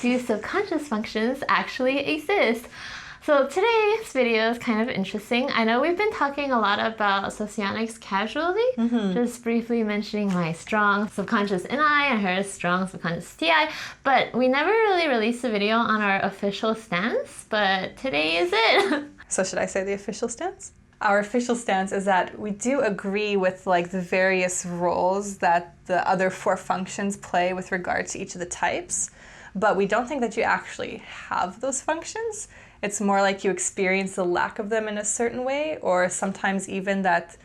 do subconscious functions actually exist? So today's video is kind of interesting. I know we've been talking a lot about socionics casually, just briefly mentioning my strong subconscious Ni and her strong subconscious Ti, but we never really released a video on our official stance, but today is it. So should I say the official stance? Our official stance is that we do agree with like the various roles that the other 4 functions play with regard to each of the types, but we don't think that you actually have those functions. It's more like you experience the lack of them in a certain way, or sometimes even that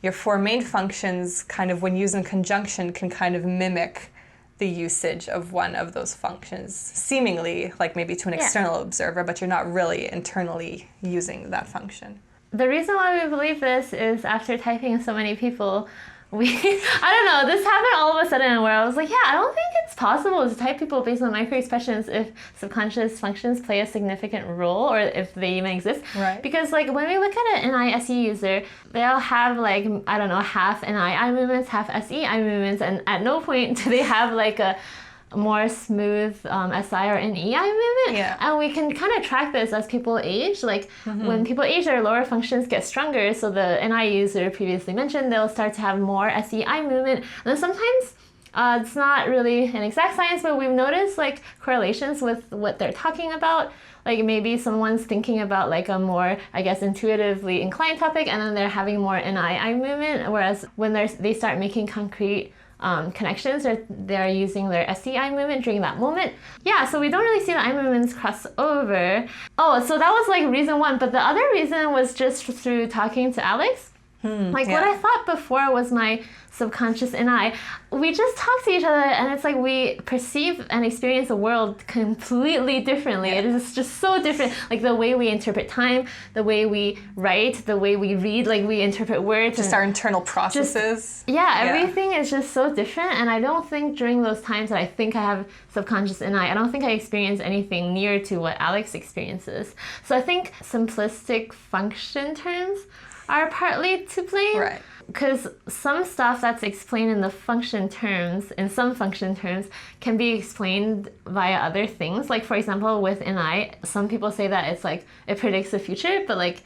your 4 main functions kind of when used in conjunction can kind of mimic the usage of one of those functions, seemingly like maybe to an external observer, but you're not really internally using that function. The reason why we believe this is after typing so many people, I don't know, this happened all of a sudden where I was like, yeah, I don't think it's possible to type people based on microexpressions if subconscious functions play a significant role or if they even exist. Right. Because like when we look at an NI-SE user, they'll have like, I don't know, half NI eye movements, half SE eye movements, and at no point do they have like a more smooth SI or NE eye movement. Yeah. And we can kind of track this as people age. Like when people age, their lower functions get stronger. So the NI user previously mentioned, they'll start to have more SE eye movement. And then sometimes it's not really an exact science, but we've noticed like correlations with what they're talking about. Like maybe someone's thinking about like a more, I guess, intuitively inclined topic, and then they're having more NI eye movement. Whereas when they start making concrete connections, or they're using their SE eye movement during that moment. Yeah, so we don't really see the eye movements cross over. Oh, so that was like reason 1, but the other reason was just through talking to Alex. What I thought before was my subconscious Ni. We just talk to each other and it's like we perceive and experience the world completely differently. It is just so different. Like the way we interpret time, the way we write, the way we read, like we interpret words. Just our internal processes. Everything is just so different, and I don't think during those times that I think I have subconscious Ni, I don't think I experience anything near to what Alex experiences. So I think simplistic function terms are partly to blame. Right. Because some stuff that's explained in the function terms, in some function terms, can be explained via other things. Like for example, with NI, some people say that it's like, it predicts the future, but like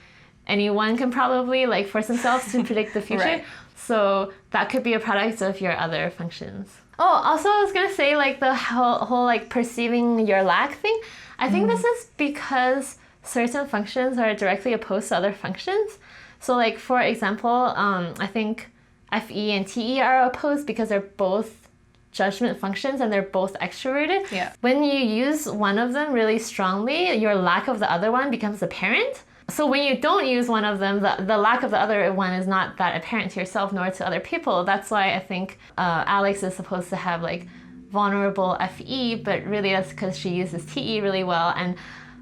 anyone can probably like force themselves to predict the future. Right. So that could be a product of your other functions. Oh, also I was gonna say like the whole like perceiving your lack thing. I think this is because certain functions are directly opposed to other functions. So like, for example, I think FE and TE are opposed because they're both judgment functions and they're both extroverted. Yeah. When you use one of them really strongly, your lack of the other one becomes apparent. So when you don't use one of them, the lack of the other one is not that apparent to yourself nor to other people. That's why I think Alex is supposed to have like vulnerable FE, but really that's because she uses TE really well. And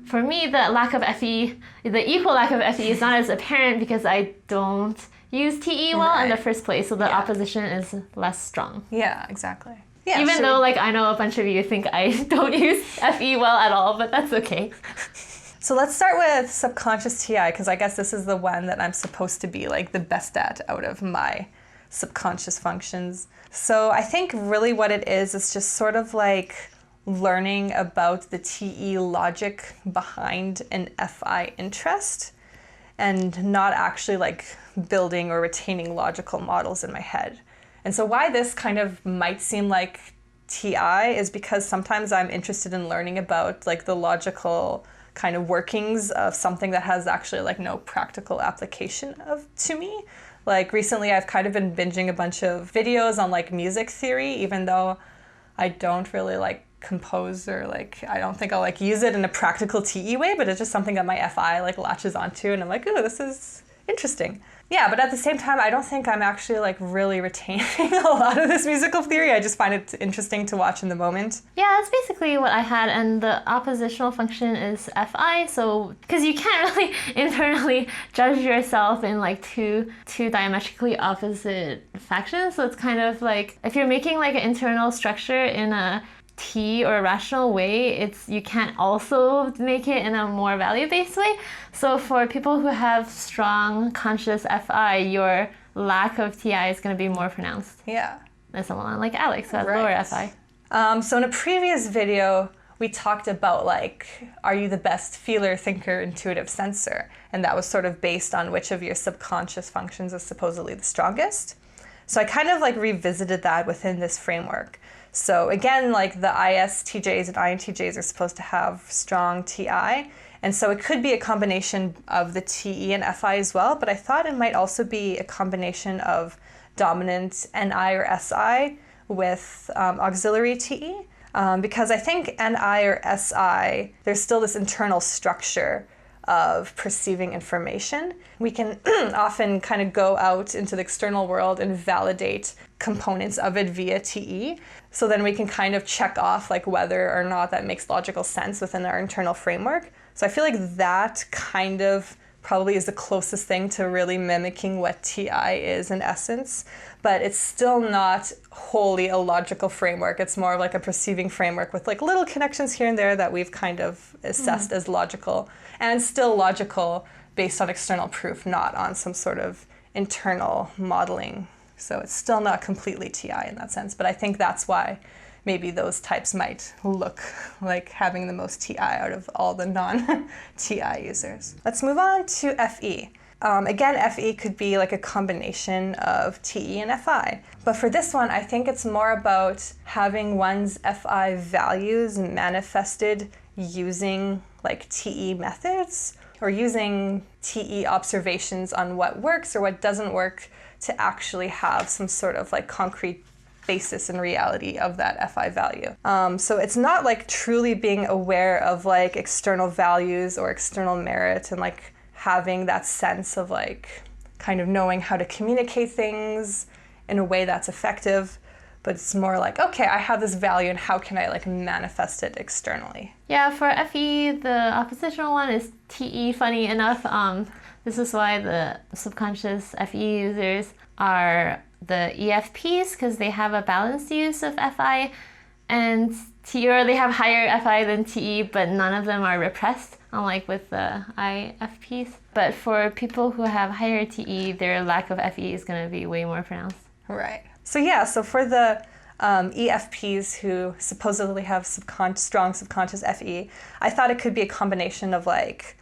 for me, the lack of FE, the equal lack of FE is not as apparent because I don't use TE well in the first place, so the opposition is less strong. Yeah, exactly. Yeah, Even though like I know a bunch of you think I don't use FE well at all, but that's okay. So let's start with subconscious TI, because I guess this is the one that I'm supposed to be like the best at out of my subconscious functions. So I think really what it is just sort of like learning about the TE logic behind an FI interest and not actually like building or retaining logical models in my head. And so why this kind of might seem like TI is because sometimes I'm interested in learning about like the logical kind of workings of something that has actually like no practical application to me. Like recently I've kind of been binging a bunch of videos on like music theory, even though I don't really like compose or like I don't think I'll like use it in a practical TE way, but it's just something that my FI like latches onto and I'm like, oh, this is interesting. Yeah, but at the same time, I don't think I'm actually like really retaining a lot of this musical theory. I just find it interesting to watch in the moment. Yeah, that's basically what I had, and the oppositional function is FI, so because you can't really internally judge yourself in like two diametrically opposite factions, so it's kind of like if you're making like an internal structure in a T or a rational way, you can't also make it in a more value-based way. So for people who have strong conscious FI, your lack of TI is going to be more pronounced. Yeah. Than someone like Alex who has lower FI. So in a previous video, we talked about like, are you the best feeler, thinker, intuitive sensor? And that was sort of based on which of your subconscious functions is supposedly the strongest. So I kind of like revisited that within this framework. So again, like the ISTJs and INTJs are supposed to have strong TI. And so it could be a combination of the TE and FI as well, but I thought it might also be a combination of dominant NI or SI with auxiliary TE. Because I think NI or SI, there's still this internal structure of perceiving information. We can often kind of go out into the external world and validate components of it via TE. So then we can kind of check off like whether or not that makes logical sense within our internal framework. So I feel like that kind of probably is the closest thing to really mimicking what TI is in essence, but it's still not wholly a logical framework. It's more of like a perceiving framework with like little connections here and there that we've kind of assessed as logical, and still logical based on external proof, not on some sort of internal modeling. So it's still not completely TI in that sense, but I think that's why maybe those types might look like having the most TI out of all the non-TI users. Let's move on to FE. Again, FE could be like a combination of TE and FI. But for this one, I think it's more about having one's FI values manifested using like TE methods or using TE observations on what works or what doesn't work to actually have some sort of like concrete basis in reality of that FI value. So it's not like truly being aware of like external values or external merit and like having that sense of like kind of knowing how to communicate things in a way that's effective, but it's more like, okay, I have this value and how can I like manifest it externally? Yeah, for FE, the oppositional one is TE, funny enough. This is why the subconscious FE users are the EFPs, because they have a balanced use of FI and TE, or they have higher FI than TE, but none of them are repressed, unlike with the IFPs. But for people who have higher TE, their lack of FE is going to be way more pronounced. Right. So yeah, so for the EFPs who supposedly have strong subconscious FE, I thought it could be a combination of like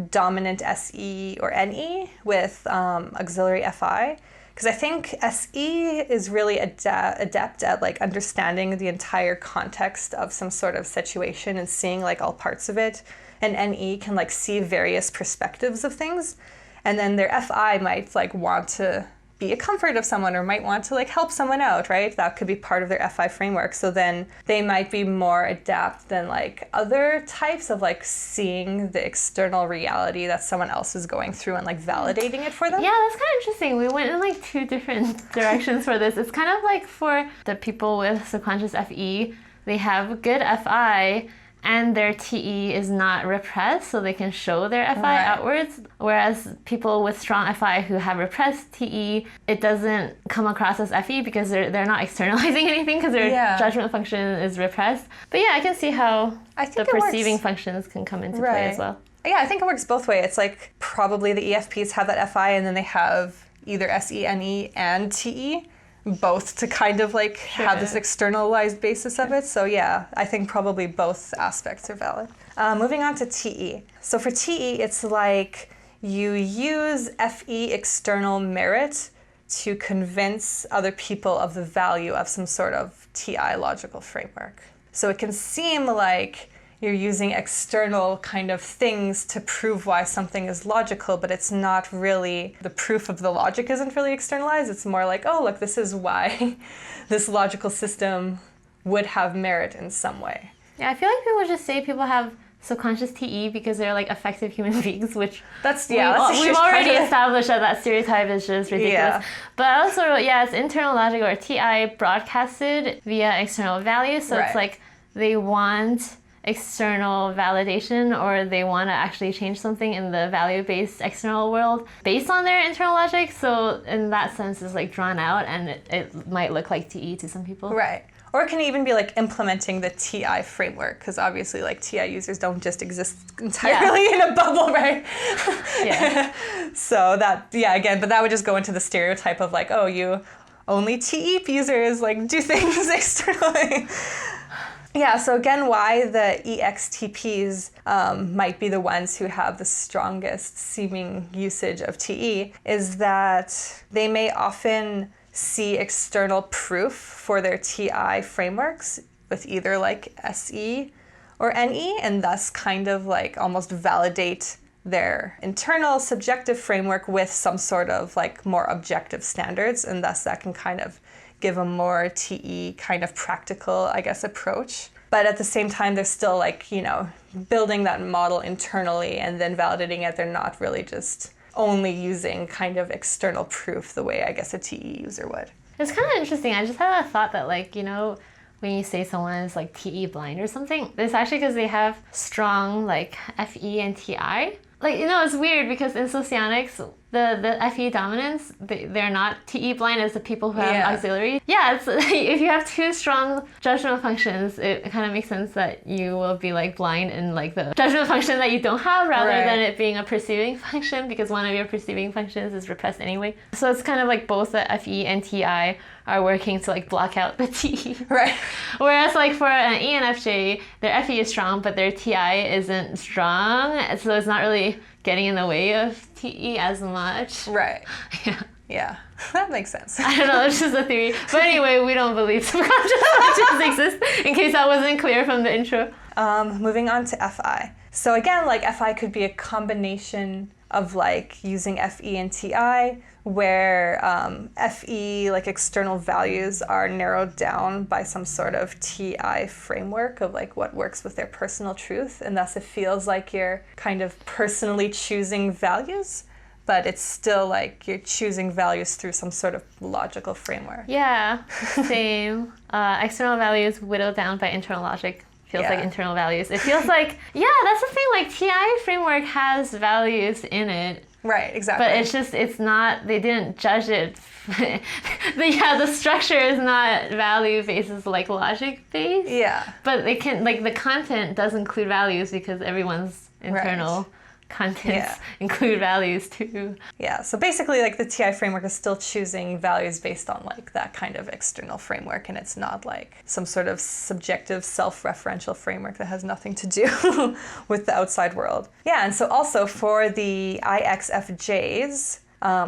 dominant SE or NE with auxiliary FI. Because I think SE is really adept at like understanding the entire context of some sort of situation and seeing like all parts of it. And NE can like see various perspectives of things. And then their FI might like want to be a comfort of someone or might want to like help someone out, right? That could be part of their FI framework. So then they might be more adept than like other types of like seeing the external reality that someone else is going through and like validating it for them. Yeah, that's kind of interesting. We went in like two different directions for this. It's kind of like for the people with subconscious FE, they have good FI and their TE is not repressed, so they can show their FI outwards. Whereas people with strong FI who have repressed TE, it doesn't come across as FE because they're not externalizing anything because their judgment function is repressed. But yeah, I can see how the perceiving functions can come into play as well. Yeah, I think it works both ways. It's like probably the EFPs have that FI and then they have either SE, NE, and TE. Both to kind of like have this externalized basis of it. So yeah, I think probably both aspects are valid. Moving on to TE. So for TE, it's like you use FE external merit to convince other people of the value of some sort of TI logical framework. So it can seem like you're using external kind of things to prove why something is logical, but it's not really, the proof of the logic isn't really externalized. It's more like, oh, look, this is why this logical system would have merit in some way. Yeah, I feel like people just say people have subconscious TE because they're like effective human beings, which we've already established that stereotype is just ridiculous. Yeah. But also, it's internal logic or TI broadcasted via external values. So it's like they want external validation or they want to actually change something in the value-based external world based on their internal logic. So in that sense, it's like drawn out and it might look like TE to some people. Right. Or it can even be like implementing the TI framework because obviously like TI users don't just exist entirely in a bubble, right? Yeah. So that, again, but that would just go into the stereotype of like, oh, you only TE users like do things externally. Yeah, so again, why the EXTPs might be the ones who have the strongest seeming usage of TE is that they may often see external proof for their TI frameworks with either like SE or NE, and thus kind of like almost validate their internal subjective framework with some sort of like more objective standards, and thus that can kind of give a more TE kind of practical, I guess, approach. But at the same time, they're still like, you know, building that model internally and then validating it. They're not really just only using kind of external proof the way I guess a TE user would. It's kind of interesting. I just had a thought that, like, you know, when you say someone is like TE blind or something, it's actually because they have strong like FE and TI. Like, you know, it's weird because in socionics, the FE dominants, they're not TE blind as the people who have auxiliary. Yeah, it's, if you have two strong judgment functions, it kind of makes sense that you will be like blind in like the judgment function that you don't have rather than it being a perceiving function, because one of your perceiving functions is repressed anyway. So it's kind of like both the FE and TI are working to like block out the TE. Right. Whereas like for an INFJ, their FE is strong, but their TI isn't strong. So it's not really getting in the way of TE as much. Right. Yeah. Yeah. That makes sense. I don't know, it's just a theory. But anyway, we don't believe subconscious functions exist, in case that wasn't clear from the intro. Moving on to FI. So again, like FI could be a combination of like using FE and TI, where FE, like external values, are narrowed down by some sort of TI framework of like what works with their personal truth, and thus it feels like you're kind of personally choosing values, but it's still like you're choosing values through some sort of logical framework. Yeah, same. External values whittled down by internal logic. Feels like internal values. It feels like, yeah, that's the thing, like TI framework has values in it. Right, exactly. But it's just, it's not, they didn't judge it. The structure is not value based, it's like logic based. Yeah. But it can, like the content does include values because everyone's internal contents include values too. Yeah, so basically like the TI framework is still choosing values based on like that kind of external framework, and it's not like some sort of subjective self-referential framework that has nothing to do with the outside world. Yeah, and so also for the IXFJs,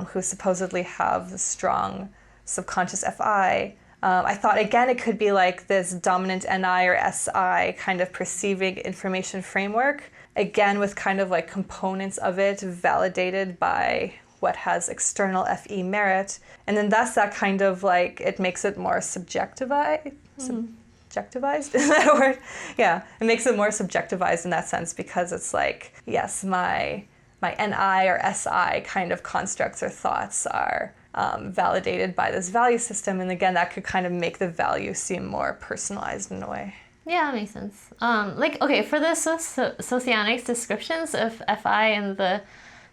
who supposedly have the strong subconscious FI, I thought, again, it could be like this dominant NI or SI kind of perceiving information framework, again, with kind of like components of it validated by what has external FE merit. And then thus that kind of like, it makes it more subjectivized. Subjectivized? Is that a word? Yeah, it makes it more subjectivized in that sense, because it's like, yes, my NI or SI kind of constructs or thoughts are validated by this value system. And again, that could kind of make the value seem more personalized in a way. Yeah, that makes sense. Like, okay, for the socionics descriptions of FI and the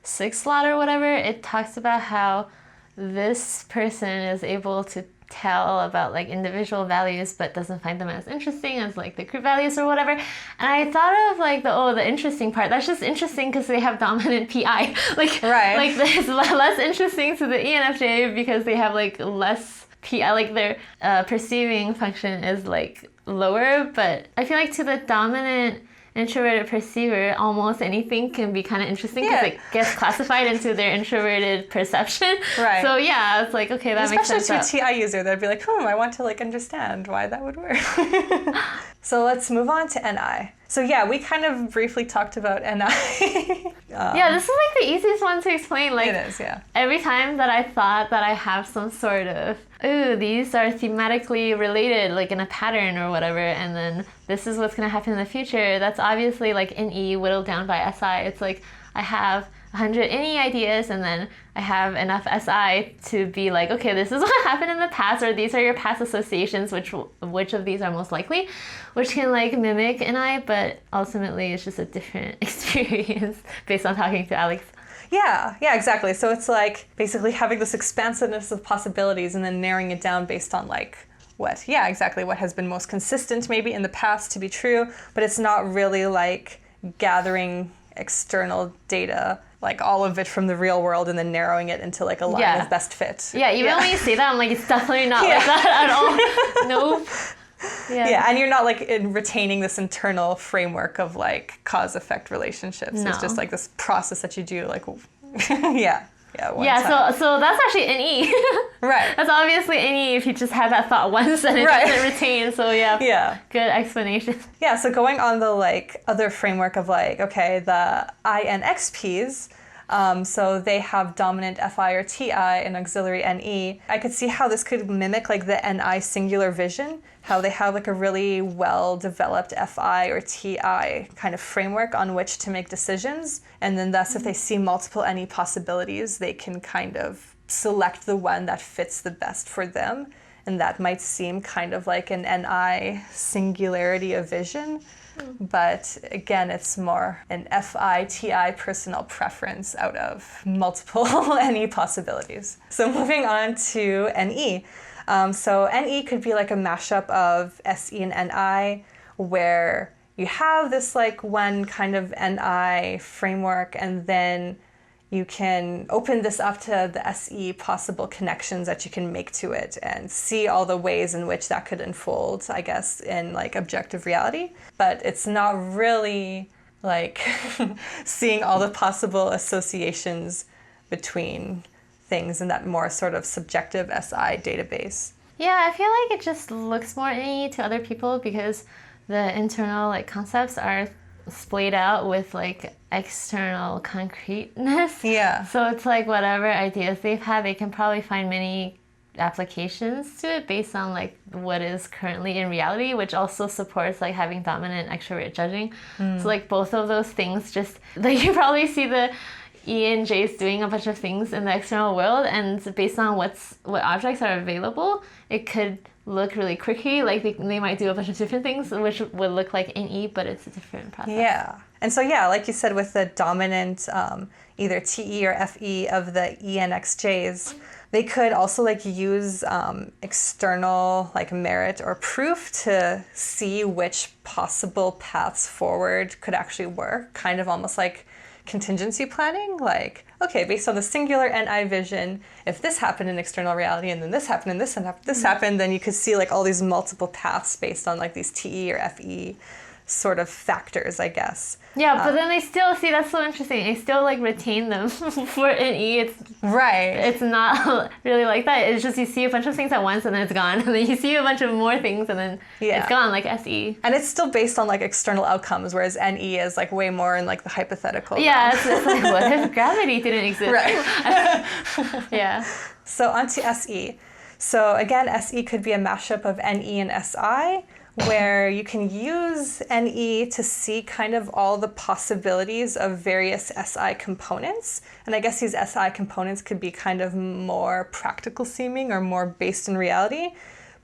6th lot or whatever, it talks about how this person is able to tell about like individual values but doesn't find them as interesting as like the group values or whatever. And I thought of like the interesting part. That's just interesting because they have dominant PI. Like it's less interesting to the ENFJ because they have like less PI, like their perceiving function is like lower, but I feel like to the dominant introverted perceiver, almost anything can be kind of interesting because it gets classified into their introverted perception. Right. So yeah, it's like, okay, that makes sense. Especially to a TI user, they'd be like, I want to like understand why that would work. So let's move on to NI. So yeah, we kind of briefly talked about NI. Yeah, this is like the easiest one to explain. Like, it is, yeah. Every time that I thought that I have some sort of, these are thematically related, like in a pattern or whatever, and then this is what's going to happen in the future, that's obviously like NE whittled down by SI. It's like I have 100 NE ideas, and then I have enough SI to be like, okay, this is what happened in the past, or these are your past associations, which of these are most likely, which can like mimic NI, but ultimately it's just a different experience based on talking to Alex. Yeah, exactly. So it's like basically having this expansiveness of possibilities and then narrowing it down based on like what has been most consistent maybe in the past to be true, but it's not really like gathering external data, like all of it from the real world, and then narrowing it into like a line of best fit. Yeah, even when you say that, I'm like, it's definitely not like that at all. Nope. Yeah, and you're not like retaining this internal framework of like cause-effect relationships. No. It's just like this process that you do like, yeah. One Yeah, time. so that's actually NE. Right. That's obviously NE if you just have that thought once and it doesn't retain. So yeah, good explanation. Yeah, so going on the like other framework of like, okay, the INXPs, so they have dominant Fi or Ti and auxiliary Ne. I could see how this could mimic like the Ni singular vision, how they have like a really well-developed Fi or Ti kind of framework on which to make decisions. And then thus, if they see multiple Ne possibilities, they can kind of select the one that fits the best for them. And that might seem kind of like an Ni singularity of vision. But again, it's more an Fi-Ti personal preference out of multiple Ne possibilities. So moving on to Ne. So Ne could be like a mashup of Se and Ni, where you have this like one kind of Ni framework, and then you can open this up to the SE possible connections that you can make to it and see all the ways in which that could unfold, I guess, in like objective reality. But it's not really like seeing all the possible associations between things in that more sort of subjective SI database. Yeah, I feel like it just looks more NE to other people because the internal like concepts are splayed out with like external concreteness. Yeah. So it's like whatever ideas they've had, they can probably find many applications to it based on like what is currently in reality, which also supports like having dominant extrovert judging. So like both of those things just like you probably see the ENJs doing a bunch of things in the external world, and based on what objects are available, it could look really quirky, like they might do a bunch of different things which would look like NE, but it's a different process. Yeah. And so yeah, like you said, with the dominant either TE or FE of the ENXJs, they could also like use external like merit or proof to see which possible paths forward could actually work, kind of almost like contingency planning, like, okay, based on the singular NI vision, if this happened in external reality and then this happened and this happened, then you could see like all these multiple paths based on like these TE or FE sort of factors, I guess. Yeah, but then they still, see, that's so interesting. They still like retain them for NE. It's right. It's not really like that. It's just you see a bunch of things at once and then it's gone. And then you see a bunch of more things and then it's gone, like SE. And it's still based on like external outcomes, whereas NE is like way more in like the hypothetical. Yeah, it's like, what if gravity didn't exist? Right. Yeah. So onto SE. So again, SE could be a mashup of NE and SI, where you can use NE to see kind of all the possibilities of various SI components. And I guess these SI components could be kind of more practical seeming or more based in reality.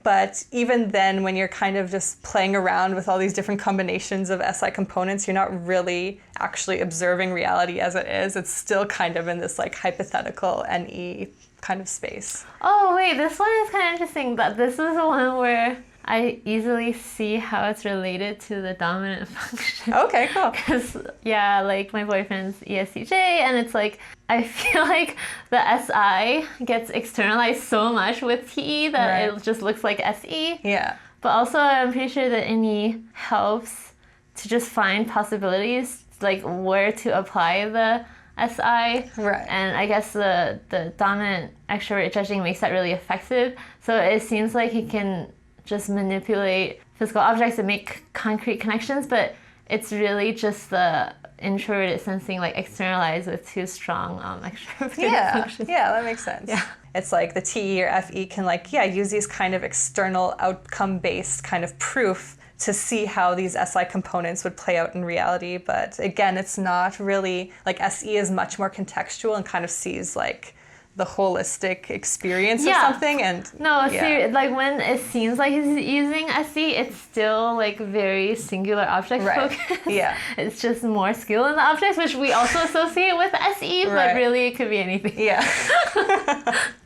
But even then, when you're kind of just playing around with all these different combinations of SI components, you're not really actually observing reality as it is. It's still kind of in this like hypothetical NE kind of space. Oh, wait, this one is kind of interesting. But this is the one where I easily see how it's related to the dominant function. Okay, cool. Because, yeah, like my boyfriend's ESTJ, and it's like, I feel like the SI gets externalized so much with TE that it just looks like SE. Yeah. But also, I'm pretty sure that NE helps to just find possibilities, like where to apply the SI. Right. And I guess the dominant extrovert judging makes that really effective. So it seems like he can just manipulate physical objects and make concrete connections, but it's really just the introverted sensing like externalized with too strong extroverted functions. Yeah, that makes sense. Yeah. It's like the TE or FE can like, use these kind of external outcome-based kind of proof to see how these SI components would play out in reality. But again, it's not really, like SE is much more contextual and kind of sees like the holistic experience of something. And like when it seems like he's using SE, it's still like very singular object focused. Yeah. It's just more skill in the objects, which we also associate with SE, but really it could be anything. Yeah.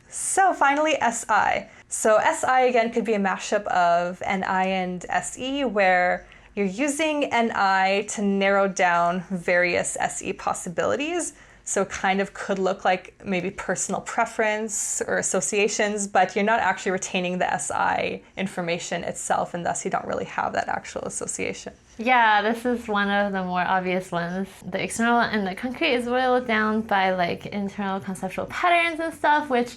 So finally, SI. So SI again could be a mashup of NI and SE, where you're using NI to narrow down various SE possibilities. So it kind of could look like maybe personal preference or associations, but you're not actually retaining the SI information itself, and thus you don't really have that actual association. Yeah, this is one of the more obvious ones. The external and the concrete is boiled down by like internal conceptual patterns and stuff, which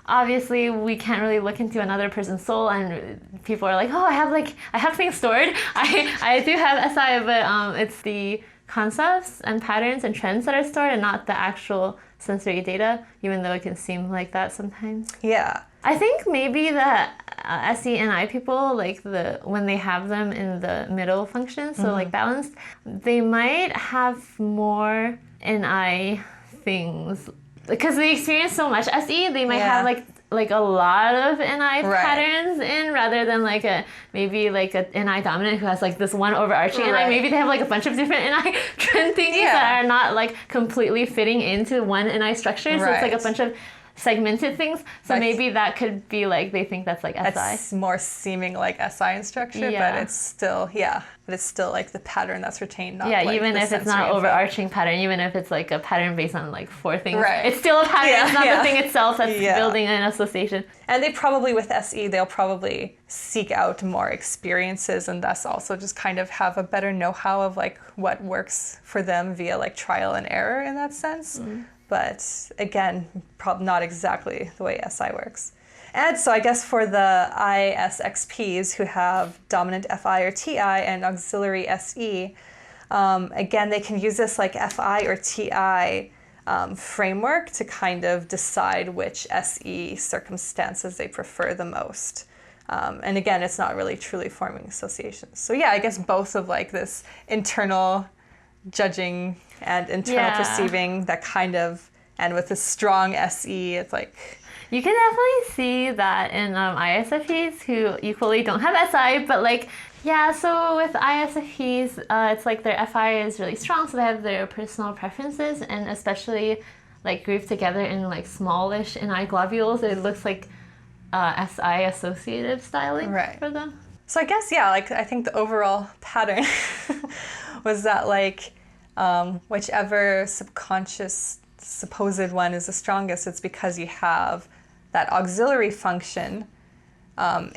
obviously we can't really look into another person's soul, and people are like, oh, I have things stored. I do have SI, but it's the concepts and patterns and trends that are stored and not the actual sensory data, even though it can seem like that sometimes. Yeah. I think maybe the SE and I people, like when they have them in the middle function, so like balanced, they might have more NI things. Because they experience so much SE, they might have like a lot of NI patterns in, rather than like maybe like a NI dominant who has like this one overarching NI. Maybe they have like a bunch of different NI trend things that are not like completely fitting into one NI structure. So it's like a bunch of segmented things. So like, maybe that could be like they think that's like SI. It's more seeming like SI in structure, but it's still like the pattern that's retained. Not like even if it's not an overarching pattern, even if it's like a pattern based on like 4 things, it's still a pattern. It's not the thing itself that's building an association. And they probably, with SE, they'll probably seek out more experiences, and thus also just kind of have a better know-how of like what works for them via like trial and error in that sense. But again, probably not exactly the way SI works. And so I guess for the ISXPs who have dominant FI or TI and auxiliary SE, again, they can use this like FI or TI framework to kind of decide which SE circumstances they prefer the most. And again, it's not really truly forming associations. So yeah, I guess both of like this internal judging and internal perceiving that kind of, and with a strong SE, it's like... You can definitely see that in ISFPs who equally don't have SI, but like, so with ISFPs, it's like their FI is really strong, so they have their personal preferences, and especially like grouped together in like smallish NI globules, it looks like SI associative styling for them. So I guess, like I think the overall pattern was that like, whichever subconscious supposed one is the strongest, it's because you have that auxiliary function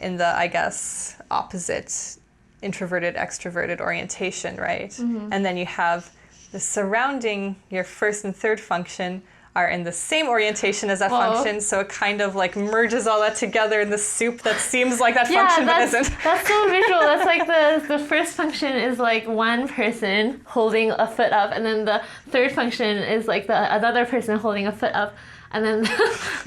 in the, I guess, opposite introverted, extroverted orientation, right? And then you have the surrounding, your first and third function are in the same orientation as that function, so it kind of like merges all that together in the soup that seems like that function but isn't. That's so visual. That's like the first function is like one person holding a foot up, and then the third function is like another person holding a foot up, and then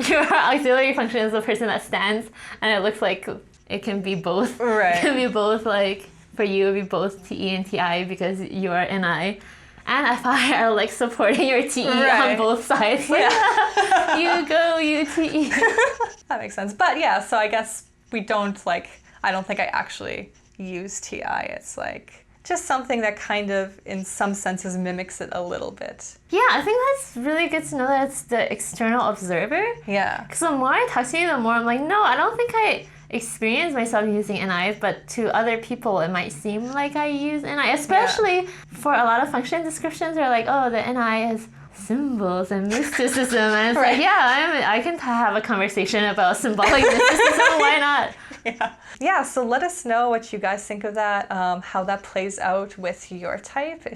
your auxiliary function is the person that stands, and it looks like it can be both. It can be both, like for you it would be both TE and TI because you are NI. And FI are like supporting your TE on both sides. You go, you TE. That makes sense. But so I guess we don't like, I don't think I actually use TI. It's like just something that kind of, in some senses, mimics it a little bit. Yeah, I think that's really good to know that it's the external observer. Yeah. Because the more I talk to you, the more I'm like, no, I don't think I experience myself using NI, but to other people it might seem like I use NI, especially for a lot of function descriptions are like, oh, the NI is symbols and mysticism, and it's like, I can have a conversation about symbolic mysticism, why not? Yeah, so let us know what you guys think of that, how that plays out with your type,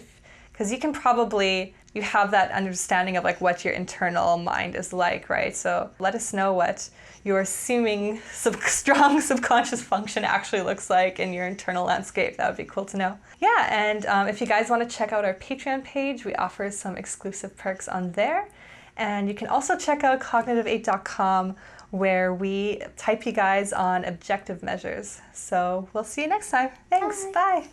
because you can probably, you have that understanding of like what your internal mind is like, right? So let us know what your seeming strong subconscious function actually looks like in your internal landscape. That would be cool to know. Yeah, and if you guys want to check out our Patreon page, we offer some exclusive perks on there. And you can also check out cognitive8.com, where we type you guys on objective measures. So we'll see you next time. Thanks. Bye.